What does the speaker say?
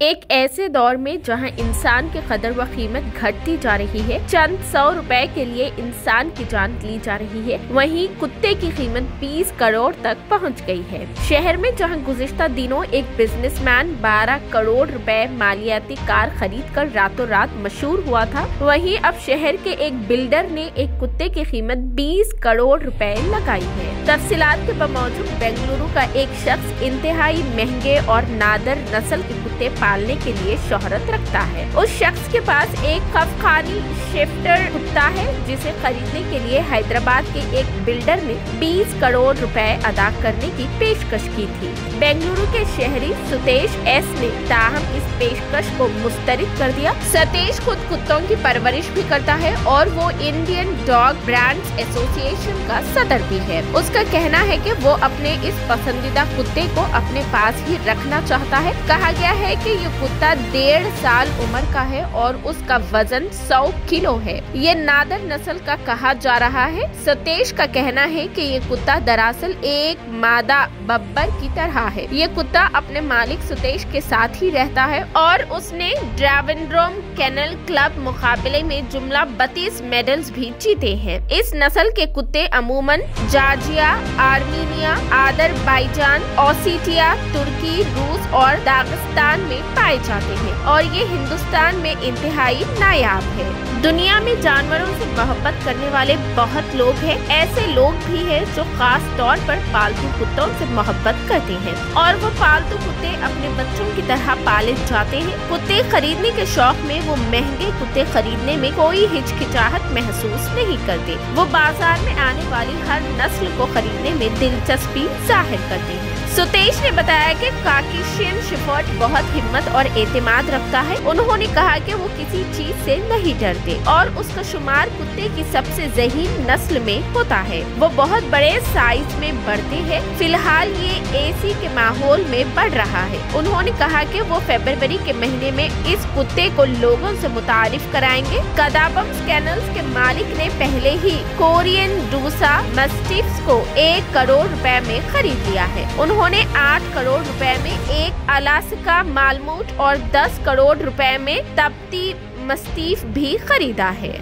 एक ऐसे दौर में जहां इंसान की कदर व कीमत घटती जा रही है, चंद 100 रुपए के लिए इंसान की जान ली जा रही है, वहीं कुत्ते की कीमत 20 करोड़ तक पहुंच गई है। शहर में जहां गुज़िश्ता दिनों एक बिजनेसमैन 12 करोड़ रुपए मालियाती कार खरीद कर रातों रात मशहूर हुआ था, वहीं अब शहर के एक बिल्डर ने एक कुत्ते की कीमत 20 करोड़ रुपए लगाई है। तफसीलात के बमौजूद बेंगलुरु का एक शख्स इंतहाई महंगे और नादर नस्ल के कुत्ते पालने के लिए शोहरत रखता है। उस शख्स के पास एक अफगानी शेफ्टर कुत्ता है, जिसे खरीदने के लिए हैदराबाद के एक बिल्डर ने 20 करोड़ रुपए अदा करने की पेशकश की थी। बेंगलुरु के शहरी सतेश एस ने ताहम इस पेशकश को मुस्तरद कर दिया। सतेश खुद कुत्तों की परवरिश भी करता है और वो इंडियन डॉग ब्रांड्स एसोसिएशन का सदर भी है। उसका कहना है कि वो अपने इस पसंदीदा कुत्ते को अपने पास ही रखना चाहता है। कहा गया है कि ये कुत्ता 1.5 साल उम्र का है और उसका वजन 100 किलो है। ये नादर नस्ल का कहा जा रहा है। सतेश का कहना है कि ये कुत्ता दरअसल एक मादा बब्बर की तरह है। ये कुत्ता अपने मालिक सतेश के साथ ही रहता है और उसने ट्रेवेंड्रोम केनल क्लब मुकाबले में जुमला 32 मेडल्स भी जीते हैं। इस नस्ल के कुत्ते अमूमन जॉर्जिया, आर्मीनिया, अजरबैजान, ओसेटिया, तुर्की, रूस और दागिस्तान में पाए जाते हैं और ये हिंदुस्तान में इंतहाई नायाब है। दुनिया में जानवरों से मोहब्बत करने वाले बहुत लोग हैं। ऐसे लोग भी हैं जो खास तौर पर पालतू कुत्तों से मोहब्बत करते हैं और वो पालतू कुत्ते अपने बच्चों की तरह पाले जाते हैं। कुत्ते खरीदने के शौक में वो महंगे कुत्ते खरीदने में कोई हिचकिचाहट महसूस नहीं करते। वो बाजार में आने वाली हर नस्ल को खरीदने में दिलचस्पी जाहिर करते हैं। सतेश ने बताया कि काकेशियन शेफर्ड बहुत हिम्मत और एतमाद रखता है। उन्होंने कहा कि वो किसी चीज से नहीं डरते और उसका शुमार कुत्ते की सबसे ज़हीन नस्ल में होता है। वो बहुत बड़े साइज में बढ़ते हैं। फिलहाल ये एसी के माहौल में बढ़ रहा है। उन्होंने कहा कि वो फरवरी के महीने में इस कुत्ते को लोगों से मुतारिफ कराएंगे। कदाबम्स केनल्स के मालिक ने पहले ही कोरियन रूसा मस्टिफ्स को 1 करोड़ रुपए में खरीद लिया है। उन्होंने 8 करोड़ रुपए में एक अलास्का मालमूट और 10 करोड़ रुपए में तप्ती मस्तीफ भी खरीदा है।